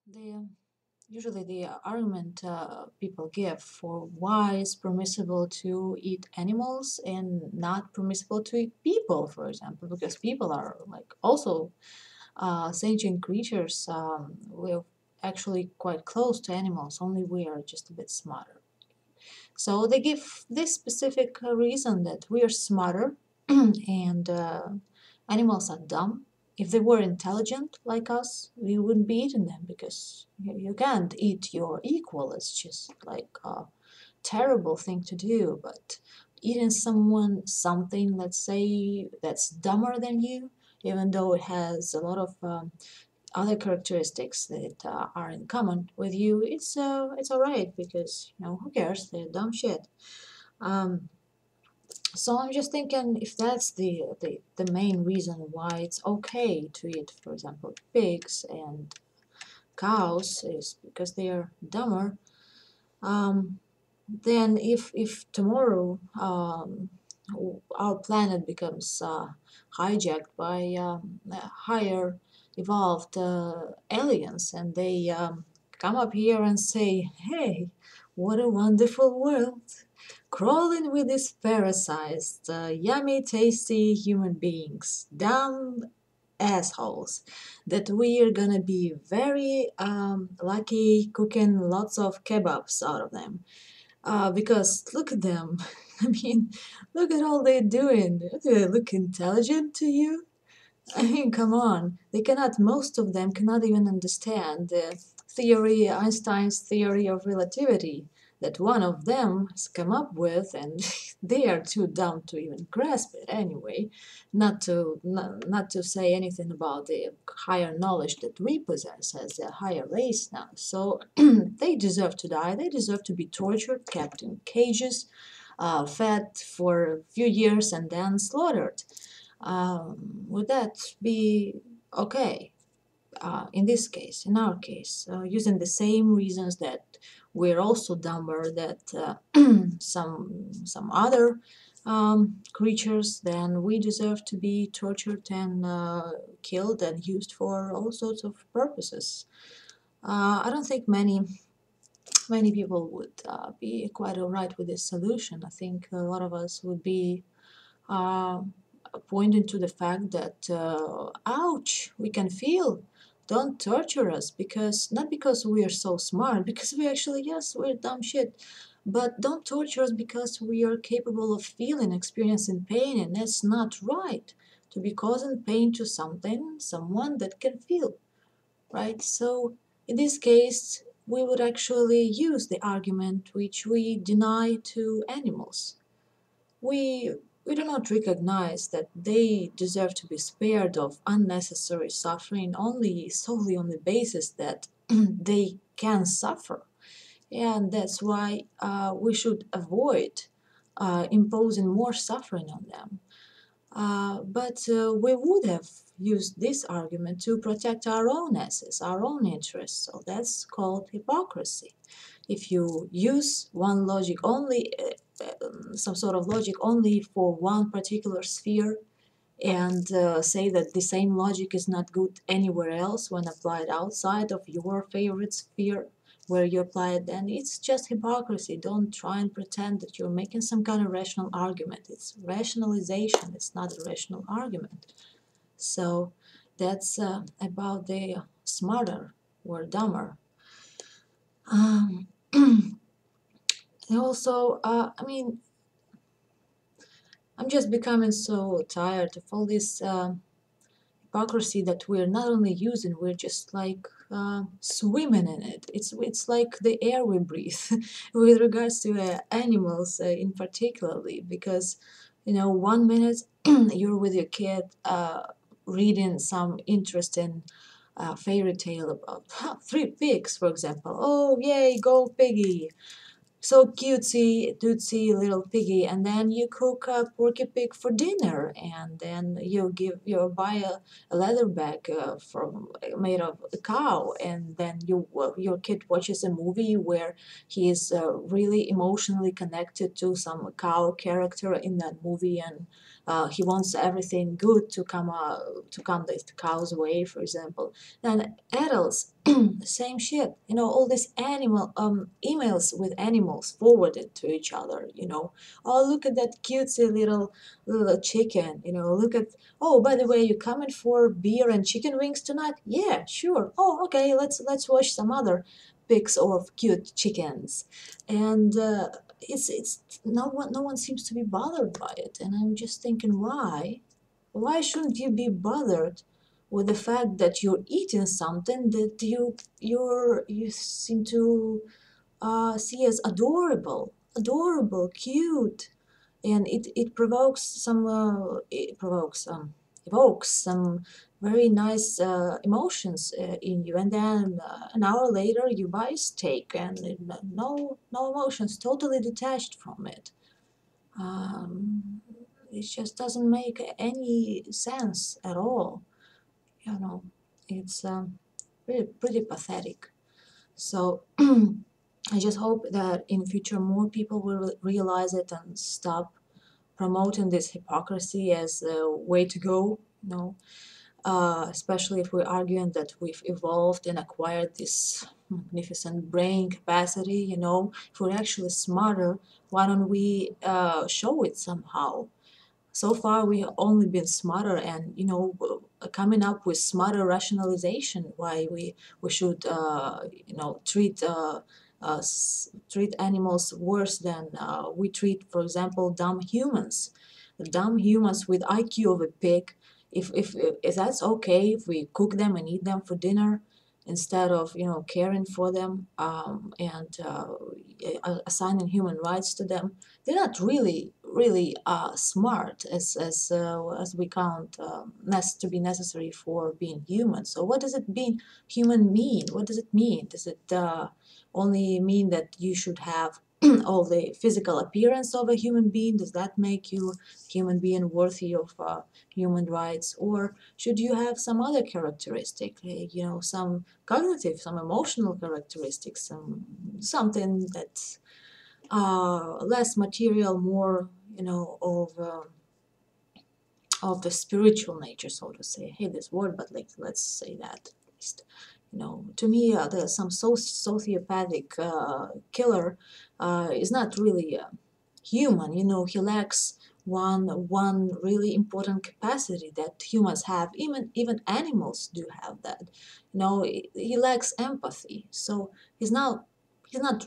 The usually the argument people give for why it's permissible to eat animals and not permissible to eat people, for example, because people are like also sentient creatures. We're actually quite close to animals, only we are just a bit smarter. So they give this specific reason that we are smarter and animals are dumb. If they were intelligent like us, we wouldn't be eating them because you can't eat your equal. It's just like a terrible thing to do. But eating someone, something, let's say, that's dumber than you, even though it has a lot of other characteristics that are in common with you, it's all right because who cares? They're dumb shit. Um, so I'm just thinking if that's the main reason why it's okay to eat, for example, pigs and cows is because they are dumber. Um, then if tomorrow our planet becomes hijacked by higher evolved aliens and they come up here and say, hey, what a wonderful world, crawling with these parasized, yummy, tasty human beings, dumb assholes, that we are gonna be very lucky cooking lots of kebabs out of them. Because look at them. I mean, look at all they're doing. Do they look intelligent to you? I mean, come on. Most of them cannot even understand the theory, Einstein's theory of relativity, that one of them has come up with, and they are too dumb to even grasp it anyway, not to say anything about the higher knowledge that we possess as a higher race now. So they deserve to die, they deserve to be tortured, kept in cages, fed for a few years, and then slaughtered. Would that be okay? In this case, in our case, using the same reasons that we're also dumber that some other creatures, then we deserve to be tortured and killed and used for all sorts of purposes. I don't think many people would be quite alright with this solution. I think a lot of us would be uh, pointing to the fact that, ouch, we can feel. Don't torture us because, not because we are so smart, because we actually, yes, we're dumb shit. But don't torture us because we are capable of feeling, experiencing pain, and that's not right. To be causing pain to someone that can feel, right? So in this case, we would actually use the argument which we deny to animals. We we do not recognize that they deserve to be spared of unnecessary suffering only solely on the basis that they can suffer. And that's why we should avoid imposing more suffering on them. But we would have used this argument to protect our own assets, our own interests. So that's called hypocrisy. If you use one logic only, some sort of logic only for one particular sphere, and say that the same logic is not good anywhere else when applied outside of your favorite sphere where you apply it, then it's just hypocrisy. Don't try and pretend that you're making some kind of rational argument. It's rationalization, it's not a rational argument. So that's about the smarter or dumber. Um, and also, I mean, I'm just becoming so tired of all this hypocrisy that we're not only using, we're just like swimming in it. It's like the air we breathe with regards to animals in particularly, because 1 minute you're with your kid reading some interesting fairy tale about three pigs, for example. Oh, yay, go piggy! So cutesy, dootsy little piggy, and then you cook a porky pig for dinner, and then you buy a leather bag from made of a cow, and then your kid watches a movie where he is really emotionally connected to some cow character in that movie, and he wants everything good to come the cow's way, for example. And adults, same shit. All these animal emails with animals forwarded to each other. Oh, look at that cutesy little chicken. Look at. Oh, by the way, you coming for beer and chicken wings tonight? Yeah, sure. Oh, okay. Let's watch some other pics of cute chickens. And it's no one seems to be bothered by it, and I'm just thinking, why shouldn't you be bothered with the fact that you're eating something that you seem to see as adorable, cute, and it evokes some very nice emotions in you, and then an hour later you buy a steak and no emotions, totally detached from it. um, it just doesn't make any sense at all. you know it's pretty pathetic. So I just hope that in future more people will realize it and stop promoting this hypocrisy as a way to go. Especially if we're arguing that we've evolved and acquired this magnificent brain capacity. If we're actually smarter, why don't we show it somehow? So far we have only been smarter, and coming up with smarter rationalization why we should treat animals worse than we treat, for example, dumb humans. Dumb humans with IQ of a pig. If that's okay, if we cook them and eat them for dinner instead of caring for them, and assigning human rights to them, they're not really smart as we count to be necessary for being human. So what does it mean human mean? What does it mean? Does it only mean that you should have all the physical appearance of a human being? Does that make you a human being worthy of human rights? Or should you have some other characteristic, some cognitive, some emotional characteristics, something that's less material, more of the spiritual nature, so to say. I hate this word, but like, let's say that at least. To me, there's some sociopathic killer is not really human. He lacks one really important capacity that humans have. Even animals do have that. He lacks empathy. So he's not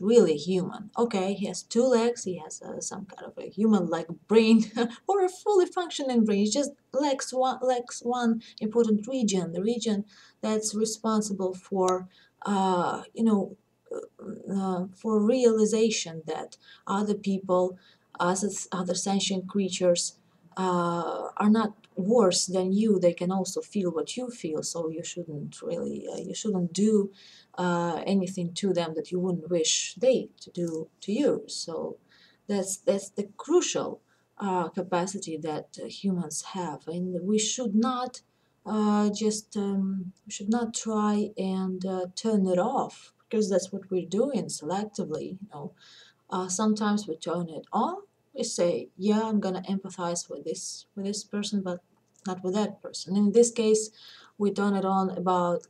really human. Okay, he has two legs, he has some kind of a human-like brain or a fully functioning brain. He just lacks one important region, the region that's responsible for realization that other people, other sentient creatures, are not worse than you. They can also feel what you feel, so you shouldn't do anything to them that you wouldn't wish they to do to you. So that's the crucial capacity that humans have, and we should not try and turn it off, because that's what we're doing selectively. Sometimes we turn it on. We say, "Yeah, I'm gonna empathize with this person, but not with that person." In this case, we turn it on about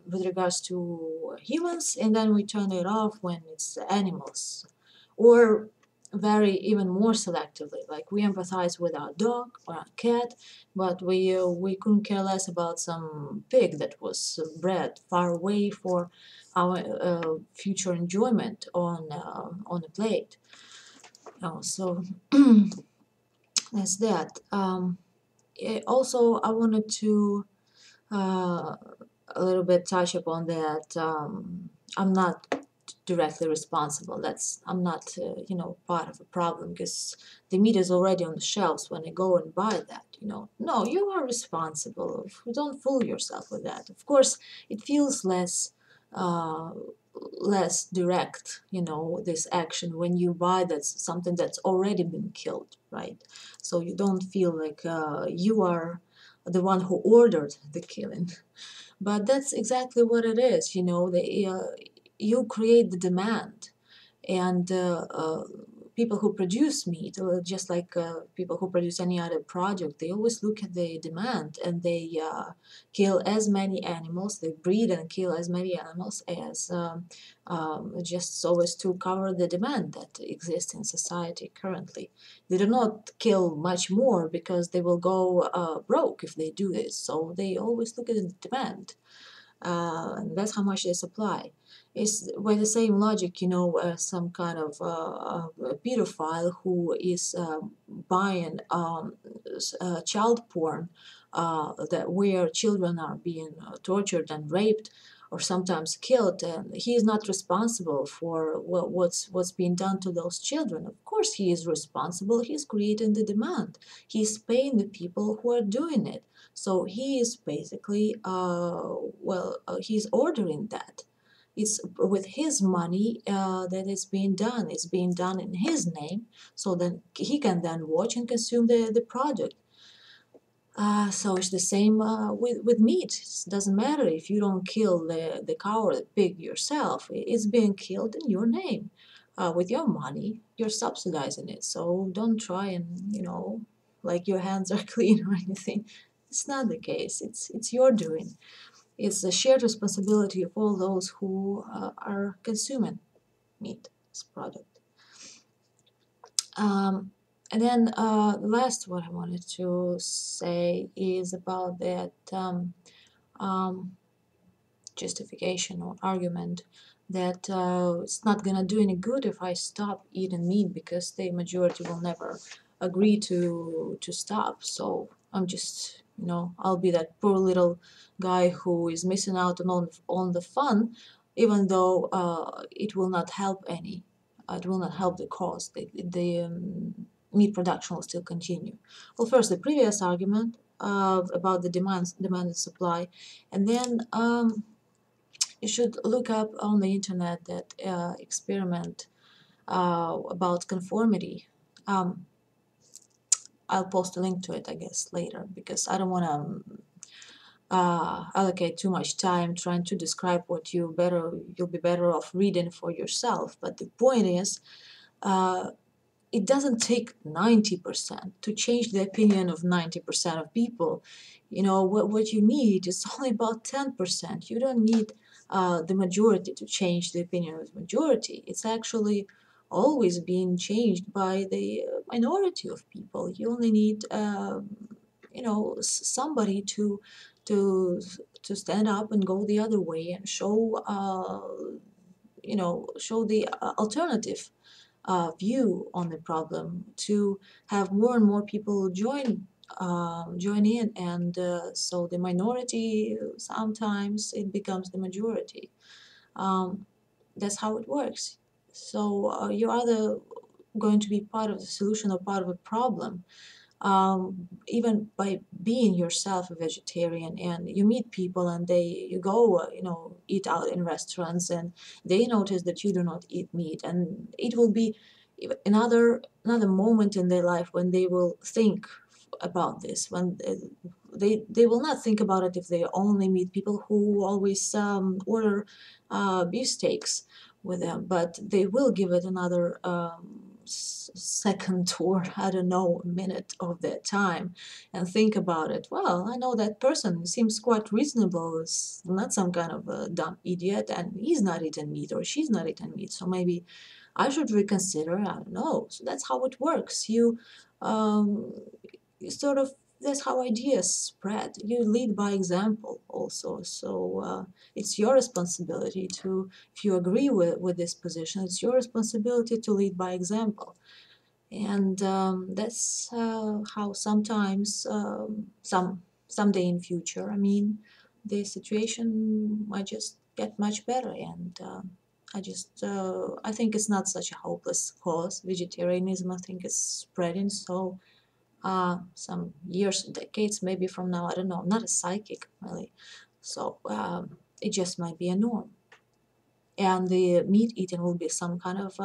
with regards to humans, and then we turn it off when it's animals, or very even more selectively. Like we empathize with our dog or our cat, but we couldn't care less about some pig that was bred far away for our future enjoyment on a plate. So that's that. Also, I wanted to uh, a little bit touch upon that. I'm not directly responsible. I'm not part of a problem, because the meat is already on the shelves when I go and buy that. No, you are responsible. Don't fool yourself with that. Of course, it feels uh, less direct. This action when you buy that's something that's already been killed, right? So you don't feel like you are the one who ordered the killing. But that's exactly what it is. You create the demand, and people who produce meat, just like people who produce any other product, they always look at the demand, and they kill as many animals, they breed and kill as many animals as just so as to cover the demand that exists in society currently. They do not kill much more because they will go broke if they do this. So they always look at the demand, and that's how much they supply. It's by the same logic, some kind of pedophile who is buying child porn, that where children are being tortured and raped or sometimes killed, and he is not responsible for what's being done to those children. Of course, he is responsible. He's creating the demand. He's paying the people who are doing it. So he is basically, he's ordering that. It's with his money that it's being done. It's being done in his name, so then he can then watch and consume the product. So it's the same with meat. It doesn't matter if you don't kill the cow or the pig yourself. It's being killed in your name. With your money, you're subsidizing it. So don't try and, like your hands are clean or anything. It's not the case. It's your doing. It's a shared responsibility of all those who are consuming meat as product. And then the last what I wanted to say is about that justification or argument that it's not gonna do any good if I stop eating meat because the majority will never agree to stop. So I'm just, I'll be that poor little guy who is missing out on the fun, even though it will not help any. It will not help the cause. The meat production will still continue. Well, first the previous argument about the demand and supply, and then you should look up on the internet that experiment about conformity. I'll post a link to it, I guess, later, because I don't want to allocate too much time trying to describe what you'll be better off reading for yourself. But the point is, it doesn't take 90% to change the opinion of 90% of people. What you need is only about 10%. You don't need the majority to change the opinion of the majority. It's actually always being changed by the minority of people. You only need, somebody to stand up and go the other way and show the alternative view on the problem, to have more and more people join in, and so the minority sometimes it becomes the majority. That's how it works. So you're either going to be part of the solution or part of a problem. Even by being yourself a vegetarian, and you meet people and you go eat out in restaurants, and they notice that you do not eat meat, and it will be another moment in their life when they will think about this, when they will not think about it if they only meet people who always order beef steaks with them, but they will give it another second or I don't know minute of their time and think about it. Well, I know that person seems quite reasonable, is not some kind of a dumb idiot, and he's not eating meat or she's not eating meat, so maybe I should reconsider. I don't know. So that's how it works. You sort of, that's how ideas spread. You lead by example also. So it's your responsibility to, if you agree with this position, it's your responsibility to lead by example. And that's how sometimes, someday in future, I mean, the situation might just get much better. And I think it's not such a hopeless cause. Vegetarianism, I think, is spreading. So some years, decades maybe from now, I don't know. I'm not a psychic really, so it just might be a norm. and the meat eating will be some kind of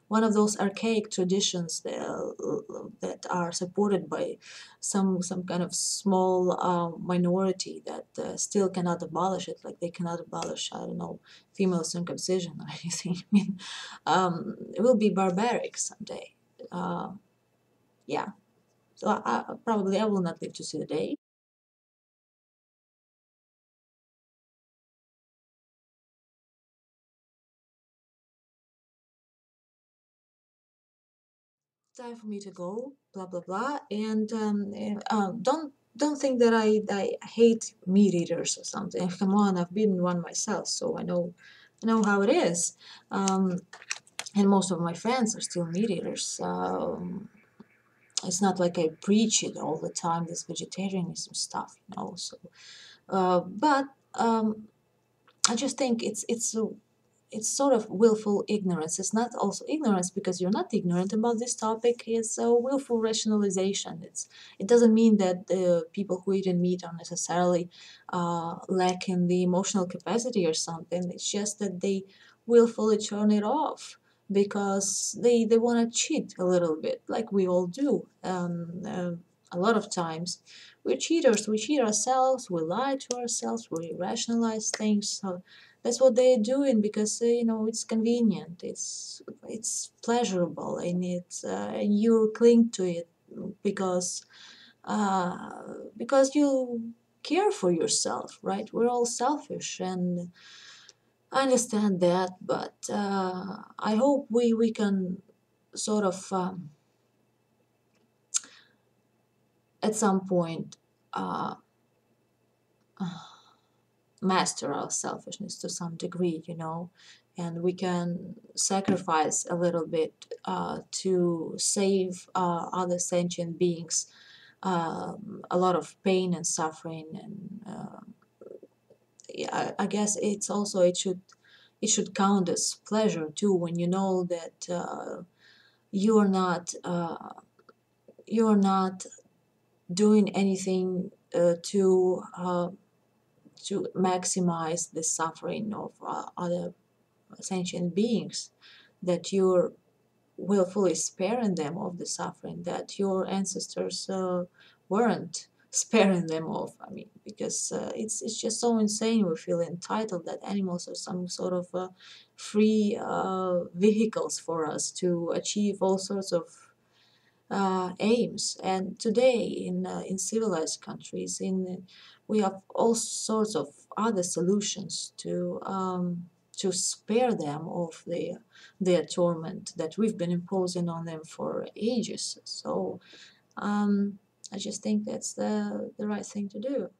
one of those archaic traditions that are supported by some kind of small minority that still cannot abolish it, like they cannot abolish, I don't know, female circumcision or anything. I mean, it will be barbaric someday. Uh, yeah, so probably I will not live to see the day. Time for me to go, blah blah blah, and don't think that I hate meat eaters or something. Come on, I've been one myself, so I know how it is. Um, and most of my friends are still meat eaters. It's not like I preach it all the time, this vegetarianism stuff, So, but I just think it's sort of willful ignorance. It's not also ignorance because you're not ignorant about this topic. It's a willful rationalization. It doesn't mean that the people who eat meat are necessarily lacking the emotional capacity or something. It's just that they willfully turn it off because they want to cheat a little bit, like we all do. A lot of times, we're cheaters. We cheat ourselves. We lie to ourselves. We rationalize things. So that's what they're doing because it's convenient, it's pleasurable, and and you cling to it because you care for yourself, right? We're all selfish, and I understand that, but I hope we can sort of at some point uh, master our selfishness to some degree, and we can sacrifice a little bit to save other sentient beings a lot of pain and suffering. And yeah, I guess it should count as pleasure too when you know that you're not you're not doing anything to maximize the suffering of other sentient beings, that you're willfully sparing them of the suffering that your ancestors weren't sparing them of. I mean, because it's just so insane. We feel entitled that animals are some sort of free vehicles for us to achieve all sorts of aims. And today, in civilized countries, we have all sorts of other solutions to spare them of their torment that we've been imposing on them for ages. So I just think that's the right thing to do.